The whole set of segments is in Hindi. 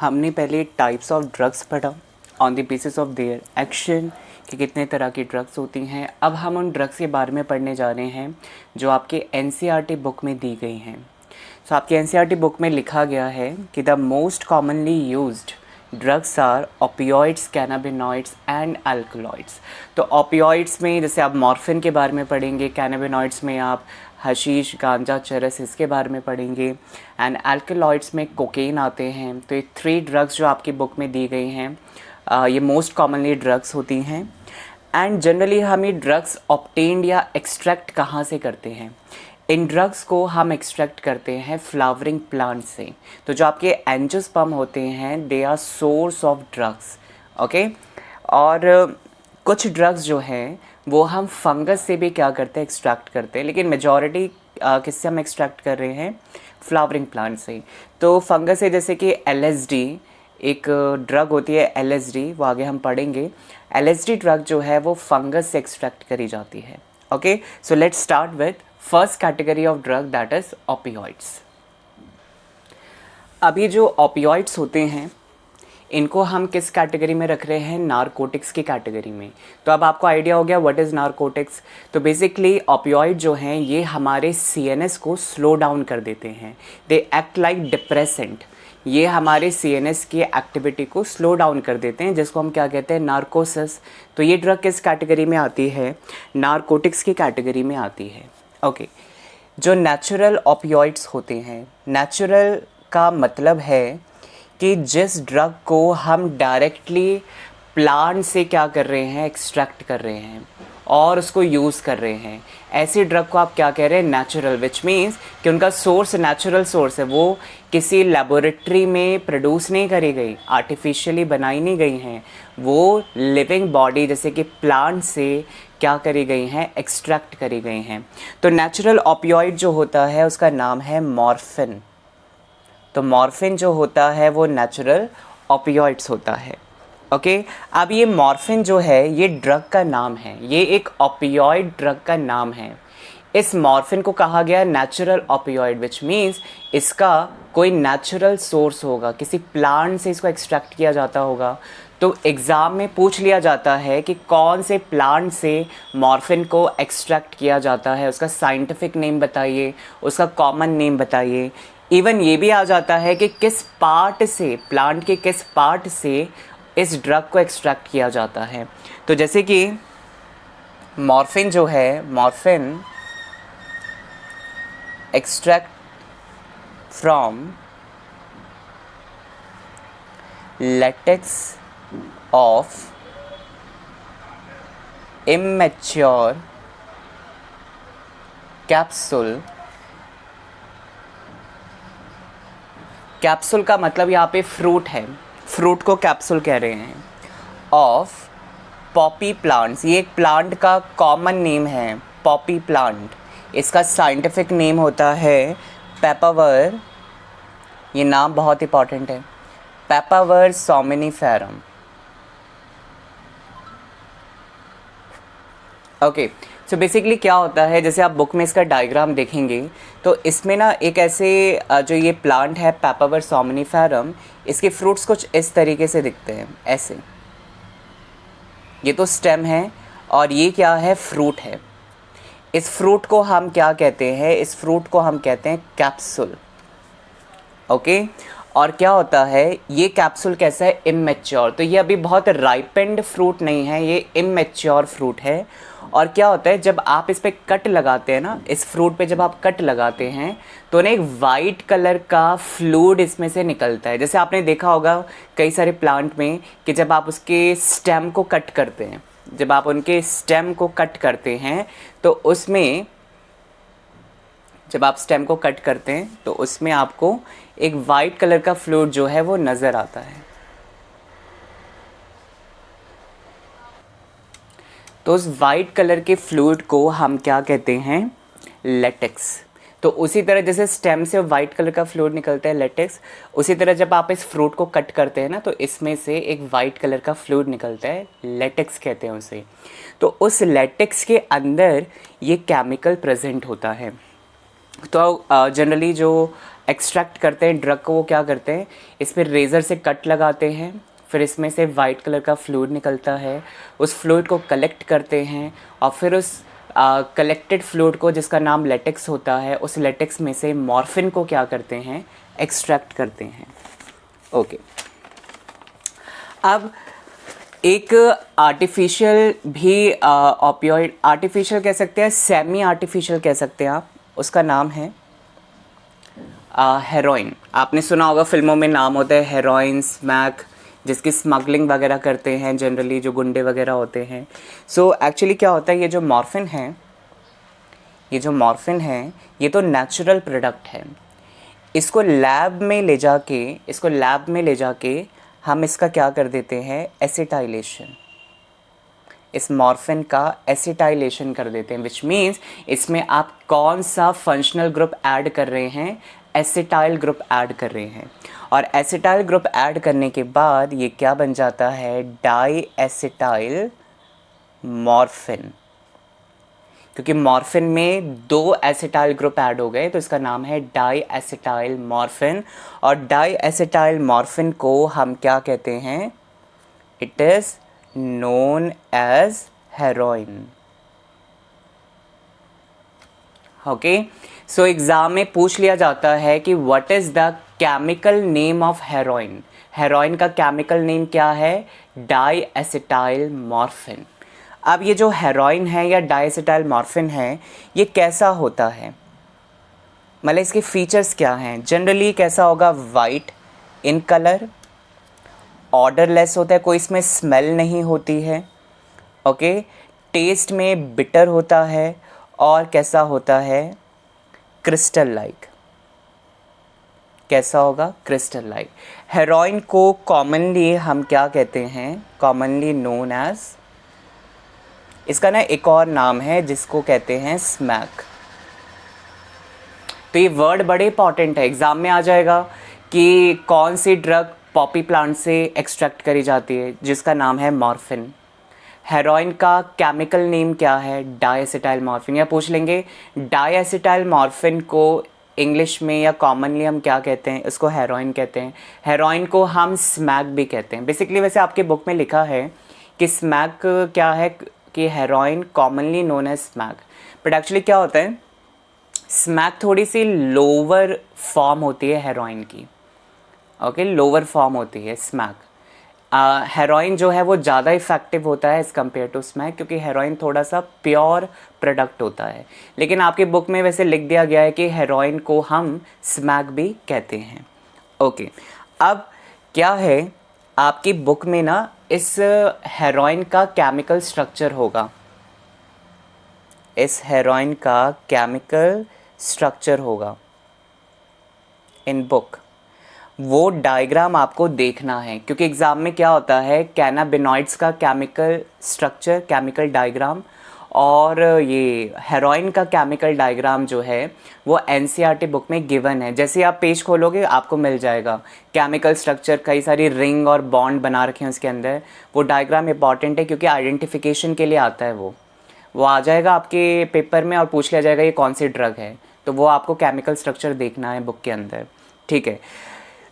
हमने पहले टाइप्स ऑफ ड्रग्स पढ़ा on the basis of their action कि कितने तरह की ड्रग्स होती हैं। अब हम उन ड्रग्स के बारे में पढ़ने जा रहे हैं जो आपके एनसीईआरटी बुक में दी गई हैं। आपके एनसीईआरटी बुक में लिखा गया है कि the most commonly used drugs are opioids, cannabinoids and alkaloids. तो ओपियोइड्स में जैसे आप मॉर्फिन के बारे में पढ़ेंगे, कैनाबिनॉइड्स में आप हशीश, गांजा, चरस इसके बारे में पढ़ेंगे, एंड अल्कलॉइड्स में कोकेन आते हैं। तो ये 3 ड्रग्स जो आपकी बुक में दी गई हैं ये मोस्ट कॉमनली ड्रग्स होती हैं। एंड जनरली हम ये ड्रग्स ऑब्टेन्ड या एक्सट्रैक्ट कहाँ से करते हैं? इन ड्रग्स को हम एक्सट्रैक्ट करते हैं फ्लावरिंग प्लांट से। तो जो आपके एंजियोस्पर्म होते हैं they are source of drugs, okay. और कुछ ड्रग्स जो हैं वो हम फंगस से भी क्या करते हैं, एक्सट्रैक्ट करते हैं, लेकिन मेजॉरिटी किससे हम एक्सट्रैक्ट कर रहे हैं? फ्लावरिंग प्लांट से। तो फंगस से जैसे कि एलएसडी एक ड्रग होती है, एलएसडी, वो आगे हम पढ़ेंगे। एलएसडी ड्रग जो है वो फंगस से एक्सट्रैक्ट करी जाती है, okay. So let's start with first category of drug that is opioids. अभी जो ओपियोइड्स होते हैं इनको हम किस कैटेगरी में रख रहे हैं? नारकोटिक्स की कैटेगरी में। तो अब आपको आइडिया हो गया व्हाट इज़ नारकोटिक्स। तो बेसिकली ओपियोइड जो हैं ये हमारे सीएनएस को स्लो डाउन कर देते हैं। They act like depressant. ये हमारे सीएनएस की एक्टिविटी को स्लो डाउन कर देते हैं, जिसको हम क्या कहते हैं? नार्कोसिस। तो ये ड्रग किस कैटेगरी में आती है? नारकोटिक्स की कैटेगरी में आती है, ओके। जो नेचुरल ओपियोइड्स होते हैं, नेचुरल का मतलब है कि जिस ड्रग को हम डायरेक्टली प्लांट से क्या कर रहे हैं? एक्सट्रैक्ट कर रहे हैं और उसको यूज़ कर रहे हैं, ऐसी ड्रग को आप क्या कह रहे हैं? नेचुरल। विच मीन्स कि उनका सोर्स नेचुरल सोर्स है, वो किसी लेबोरेटरी में प्रोड्यूस नहीं करी गई, आर्टिफिशियली बनाई नहीं गई हैं, वो लिविंग बॉडी जैसे कि प्लांट से क्या करी गई हैं? एक्सट्रैक्ट करी गई हैं। तो नेचुरल ओपियोइड जो होता है उसका नाम है मॉर्फिन। तो मॉर्फिन जो होता है वो नेचुरल ओपियोइड्स होता है, ओके। अब ये मॉर्फिन जो है ये ड्रग का नाम है, ये एक ओपियोइड ड्रग का नाम है। इस मॉर्फिन को कहा गया नेचुरल ओपियोइड, विच मीन्स इसका कोई नेचुरल सोर्स होगा, किसी प्लांट से इसको एक्सट्रैक्ट किया जाता होगा। तो एग्ज़ाम में पूछ लिया जाता है कि कौन से प्लांट से मॉर्फिन को एक्सट्रैक्ट किया जाता है, उसका साइंटिफिक नेम बताइए, उसका कॉमन नेम बताइए। इवन ये भी आ जाता है कि किस पार्ट से, प्लांट के किस पार्ट से इस ड्रग को एक्सट्रैक्ट किया जाता है। तो जैसे कि मॉर्फिन जो है, morphine extract from latex of immature capsule. Capsule का मतलब यहाँ पे फ्रूट है, फ्रूट को कैप्सूल कह रहे हैं। ऑफ पॉपी प्लांट्स, ये एक प्लांट का कॉमन नेम है, पॉपी प्लांट। इसका साइंटिफिक नेम होता है पेपावर, ये नाम बहुत इंपॉर्टेंट है, पेपावर सोमिनिफेरम, ओके। सो बेसिकली क्या होता है, जैसे आप बुक में इसका डायग्राम देखेंगे तो इसमें ना एक ऐसे जो ये प्लांट है पेपावर सोमिनिफेरम, इसके फ्रूट्स कुछ इस तरीके से दिखते हैं, ऐसे। ये तो स्टेम है और ये क्या है? फ्रूट है। इस फ्रूट को हम क्या कहते हैं? इस फ्रूट को हम कहते हैं कैप्सूल, ओके। और क्या होता है, ये कैप्सूल कैसा है? इमेच्योर। तो ये अभी बहुत राइपेंड फ्रूट नहीं है, ये इमेच्योर फ्रूट है। और क्या होता है, जब आप इस पे कट लगाते हैं ना, इस फ्रूट पे जब आप कट लगाते हैं तो ना एक वाइट कलर का फ्लूइड इसमें से निकलता है। जैसे आपने देखा होगा कई सारे प्लांट में कि जब आप उसके स्टेम को कट करते हैं, जब आप उनके स्टेम को कट करते हैं तो उसमें, जब आप स्टेम को कट करते हैं तो उसमें आपको एक वाइट कलर का फ्लूइड जो है वो नज़र आता है। तो उस वाइट कलर के फ्लूइड को हम क्या कहते हैं? लेटेक्स। तो उसी तरह जैसे स्टेम से वाइट कलर का फ्लूइड निकलता है, लेटेक्स, उसी तरह जब आप इस फ्रूट को कट करते हैं ना तो इसमें से एक वाइट कलर का फ्लूइड निकलता है, लेटेक्स कहते हैं उसे। तो उस लेटेक्स के अंदर ये केमिकल प्रेजेंट होता है। तो जनरली जो एक्सट्रैक्ट करते हैं ड्रग को वो क्या करते हैं, इस पर रेज़र से कट लगाते हैं, फिर इसमें से वाइट कलर का फ्लूइड निकलता है, उस फ्लूइड को कलेक्ट करते हैं और फिर उस कलेक्टेड फ्लूइड को, जिसका नाम लेटेक्स होता है, उस लेटेक्स में से मॉर्फिन को क्या करते हैं, एक्सट्रैक्ट करते हैं। ओके, अब एक आर्टिफिशियल भी ऑपियोइड, आर्टिफिशियल कह सकते हैं, सेमी आर्टिफिशियल कह सकते हैं आप, उसका नाम है हेरोइन। आपने सुना होगा, फिल्मों में नाम होता है हेरोइन, स्मैक, जिसकी स्मगलिंग वगैरह करते हैं जनरली जो गुंडे वगैरह होते हैं। सो एक्चुअली क्या होता है, ये जो मॉर्फिन है, ये तो नेचुरल प्रोडक्ट है। इसको लैब में ले जाके हम इसका क्या कर देते हैं, एसिटाइलेशन, इस मॉर्फिन का एसिटाइलेशन कर देते हैं, विच मीन्स इसमें आप कौन सा फंक्शनल ग्रुप ऐड कर रहे हैं, एसिटाइल ग्रुप ऐड कर रहे हैं। और एसिटाइल ग्रुप ऐड करने के बाद ये क्या बन जाता है, डाई एसिटाइल मॉर्फिन, क्योंकि मॉर्फिन में 2 एसिटाइल ग्रुप ऐड हो गए तो इसका नाम है डाई एसिटाइल मॉर्फिन। और डाई एसिटाइल मॉर्फिन को हम क्या कहते हैं, it is known as heroin. Okay, so exam में पूछ लिया जाता है कि what is the chemical name of heroin. Heroin का केमिकल नेम क्या है, डाई एसिटाइल मॉर्फिन। अब ये जो हेरोइन है या डाई एसिटाइल मॉर्फिन है, ये कैसा होता है, मतलब इसके फीचर्स क्या हैं। जनरली कैसा होगा, वाइट इन कलर, ऑर्डरलेस होता है, कोई इसमें स्मेल नहीं होती है। ओके, टेस्ट में बिटर होता है और कैसा होता है, क्रिस्टल लाइक। कैसा होगा, क्रिस्टल लाइक। हेरोइन को कॉमनली हम क्या कहते हैं, कॉमनली नोन एज, इसका ना एक और नाम है जिसको कहते हैं स्मैक। तो ये वर्ड बड़े इंपॉर्टेंट है, एग्जाम में आ जाएगा कि कौन सी ड्रग पॉपी प्लांट से एक्सट्रैक्ट करी जाती है, जिसका नाम है मॉर्फिन। हेरोइन का केमिकल नेम क्या है, डाईएसिटाइल मॉर्फिन। या पूछ लेंगे डाईएसिटाइल मॉर्फिन को इंग्लिश में या कॉमनली हम क्या कहते हैं, इसको हेरोइन कहते हैं। हेरोइन को हम स्मैक भी कहते हैं। बेसिकली वैसे आपके बुक में लिखा है कि स्मैक क्या है, कि heroin commonly known as smack, but actually क्या होता है, स्मैक थोड़ी सी लोअर फॉर्म होती है हेरोइन की। ओके, लोअर फॉर्म होती है स्मैक। हेरोइन जो है वो ज़्यादा इफेक्टिव होता है एज़ कम्पेयर टू स्मैक, क्योंकि हेरोइन थोड़ा सा प्योर प्रोडक्ट होता है। लेकिन आपके बुक में वैसे लिख दिया गया है कि हेरोइन को हम स्मैक भी कहते हैं। ओके, अब क्या है, आपकी बुक में ना इस हेरोइन का केमिकल स्ट्रक्चर होगा, इस हेरोइन का केमिकल स्ट्रक्चर होगा इन बुक। वो डायग्राम आपको देखना है, क्योंकि एग्ज़ाम में क्या होता है, कैनाबिनॉइड्स का केमिकल स्ट्रक्चर, केमिकल डायग्राम, और ये हेरोइन का केमिकल डायग्राम जो है वो एनसीईआरटी बुक में गिवन है। जैसे आप पेज खोलोगे आपको मिल जाएगा केमिकल स्ट्रक्चर, कई सारी रिंग और बॉन्ड बना रखे हैं उसके अंदर। वो डायग्राम इंपॉर्टेंट है क्योंकि आइडेंटिफिकेशन के लिए आता है। वो आ जाएगा आपके पेपर में और पूछ लिया जाएगा ये कौन सी ड्रग है, तो वो आपको केमिकल स्ट्रक्चर देखना है बुक के अंदर। ठीक है,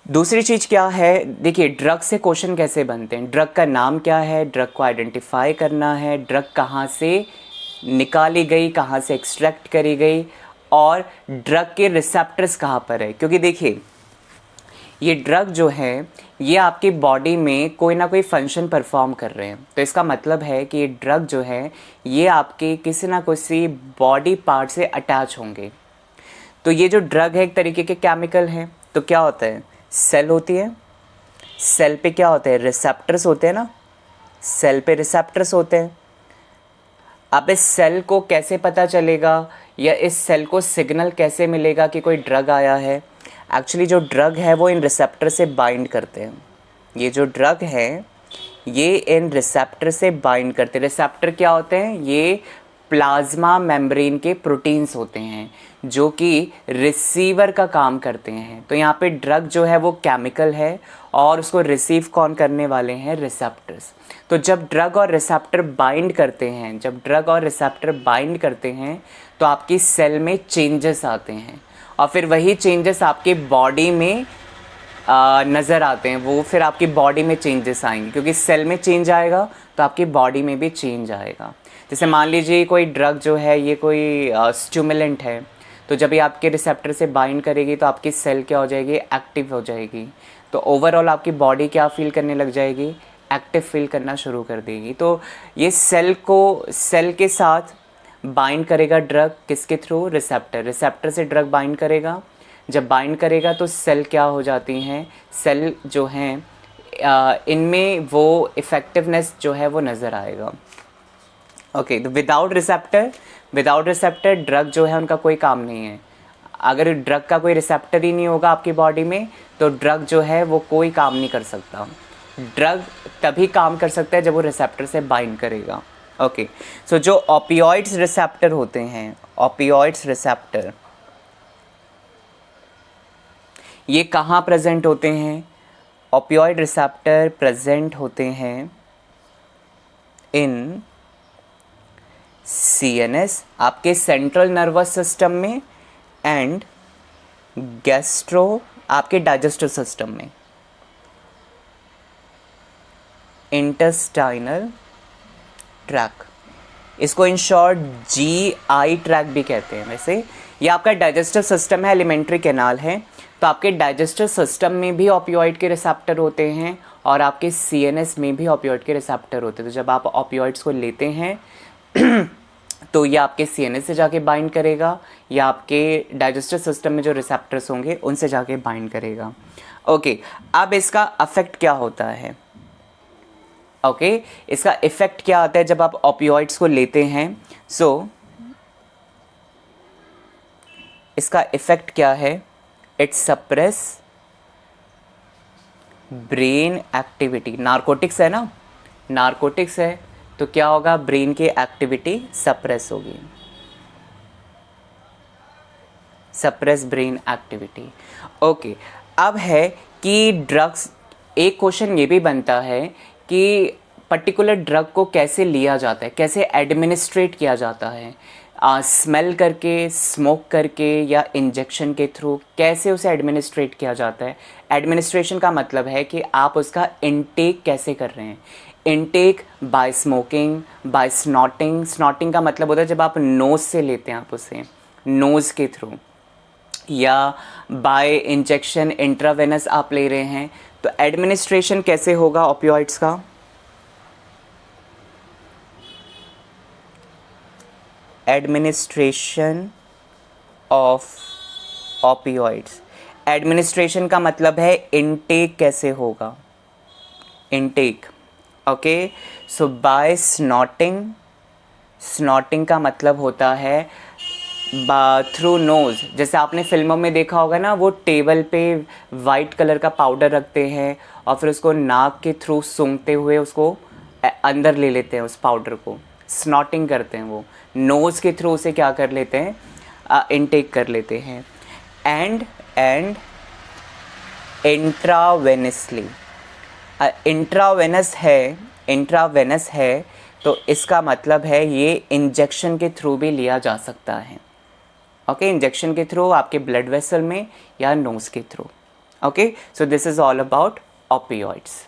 दूसरी चीज़ क्या है, देखिए ड्रग से क्वेश्चन कैसे बनते हैं। ड्रग का नाम क्या है, ड्रग को आइडेंटिफाई करना है, ड्रग कहाँ से निकाली गई, कहाँ से एक्सट्रैक्ट करी गई, और ड्रग के रिसेप्टर्स कहाँ पर है। क्योंकि देखिए ये ड्रग जो है ये आपकी बॉडी में कोई ना कोई फंक्शन परफॉर्म कर रहे हैं, तो इसका मतलब है कि ये ड्रग जो है ये आपके किसी ना किसी बॉडी पार्ट से अटैच होंगे। तो ये जो ड्रग है एक तरीके के केमिकल हैं। तो क्या होता है, सेल होती है, सेल पे क्या होते हैं, रिसेप्टर्स होते हैं ना, सेल पे रिसेप्टर्स होते हैं। अब इस सेल को कैसे पता चलेगा या इस सेल को सिग्नल कैसे मिलेगा कि कोई ड्रग आया है। एक्चुअली जो ड्रग है वो इन रिसेप्टर से बाइंड करते हैं। ये जो ड्रग है ये इन रिसेप्टर से बाइंड करते हैं। रिसेप्टर क्या होते हैं, ये प्लाज्मा मेम्ब्रेन के प्रोटीन्स होते हैं जो कि रिसीवर का काम करते हैं। तो यहाँ पे ड्रग जो है वो केमिकल है और उसको रिसीव कौन करने वाले हैं, रिसेप्टर्स। तो जब ड्रग और रिसेप्टर बाइंड करते हैं, जब ड्रग और रिसेप्टर बाइंड करते हैं तो आपकी सेल में चेंजेस आते हैं और फिर वही चेंजेस आपके बॉडी में नज़र आते हैं, वो फिर आपकी बॉडी में चेंजेस आएंगे क्योंकि सेल में चेंज आएगा तो आपकी बॉडी में भी चेंज आएगा। जैसे मान लीजिए कोई ड्रग जो है ये कोई स्टिमुलेंट है, तो जब ये आपके रिसेप्टर से बाइंड करेगी तो आपकी सेल क्या हो जाएगी, एक्टिव हो जाएगी। तो ओवरऑल आपकी बॉडी क्या फील करने लग जाएगी, एक्टिव फील करना शुरू कर देगी। तो ये सेल के साथ बाइंड करेगा ड्रग, किसके थ्रू, रिसेप्टर से ड्रग बाइंड करेगा। जब बाइंड करेगा तो सेल क्या हो जाती हैं, सेल जो हैं इनमें वो इफ़ेक्टिवनेस जो है वो नज़र आएगा। ओके, तो विदाउट रिसेप्टर ड्रग जो है उनका कोई काम नहीं है। अगर ड्रग का कोई रिसेप्टर ही नहीं होगा आपकी बॉडी में तो ड्रग जो है वो कोई काम नहीं कर सकता। ड्रग तभी काम कर सकता है जब वो रिसेप्टर से बाइंड करेगा। ओके, सो जो ओपियोइड्स रिसेप्टर होते हैं, ओपियोइड्स रिसेप्टर ये कहाँ प्रेजेंट होते हैं, ओपियोइड रिसेप्टर प्रेजेंट होते हैं इन CNS, आपके सेंट्रल नर्वस सिस्टम में, एंड गैस्ट्रो, आपके डाइजेस्टिव सिस्टम में, इंटेस्टाइनल ट्रैक, इसको इन शॉर्ट GI ट्रैक भी कहते हैं। वैसे ये आपका डाइजेस्टिव सिस्टम है, एलिमेंट्री कैनाल है, तो आपके डाइजेस्टिव सिस्टम में भी ओपियोइड के रिसेप्टर होते हैं और आपके CNS में भी ओपियोइड के रिसेप्टर होते हैं। तो जब आप ओपियोइड्स को लेते हैं तो ये आपके CNS से जाके बाइंड करेगा या आपके डाइजेस्टिव सिस्टम में जो रिसेप्टर्स होंगे उनसे जाके बाइंड करेगा। ओके, अब इसका अफेक्ट क्या होता है, ओके, इसका इफेक्ट क्या आता है जब आप ओपियोइड्स को लेते हैं। सो इसका इफेक्ट क्या है, it suppress brain activity. Narcotics है ना, नारकोटिक्स है तो क्या होगा, ब्रेन की एक्टिविटी सप्रेस होगी, सप्रेस ब्रेन एक्टिविटी। ओके, अब है कि ड्रग्स, एक क्वेश्चन ये भी बनता है कि पर्टिकुलर ड्रग को कैसे लिया जाता है, कैसे एडमिनिस्ट्रेट किया जाता है, स्मेल करके, स्मोक करके या इंजेक्शन के थ्रू, कैसे उसे एडमिनिस्ट्रेट किया जाता है। एडमिनिस्ट्रेशन का मतलब है कि आप उसका इनटेक कैसे कर रहे हैं। Intake by smoking, by snorting. Snorting का मतलब होता है जब आप नोज़ से लेते हैं, आप उसे नोज़ के थ्रू, या बाय इंजेक्शन इंट्रावेनस आप ले रहे हैं। तो एडमिनिस्ट्रेशन कैसे होगा ओपियोइड्स का, एडमिनिस्ट्रेशन ऑफ ओपियोइड्स, एडमिनिस्ट्रेशन का मतलब है इनटेक कैसे होगा, इनटेक। ओके, सो बाय स्नॉटिंग, स्नॉटिंग का मतलब होता है थ्रू नोज़। जैसे आपने फिल्मों में देखा होगा ना, वो टेबल पे वाइट कलर का पाउडर रखते हैं और फिर उसको नाक के थ्रू सूंघते हुए उसको अंदर ले लेते हैं, उस पाउडर को स्नॉटिंग करते हैं। वो नोज़ के थ्रू उसे क्या कर लेते हैं, इनटेक कर लेते हैं। एंड इंट्रावेनसली, इंट्रावेनस है तो इसका मतलब है ये इंजेक्शन के थ्रू भी लिया जा सकता है। ओके, इंजेक्शन के थ्रू, आपके ब्लड वेसल में, या नोज़ के through. Okay, so this is all about opioids.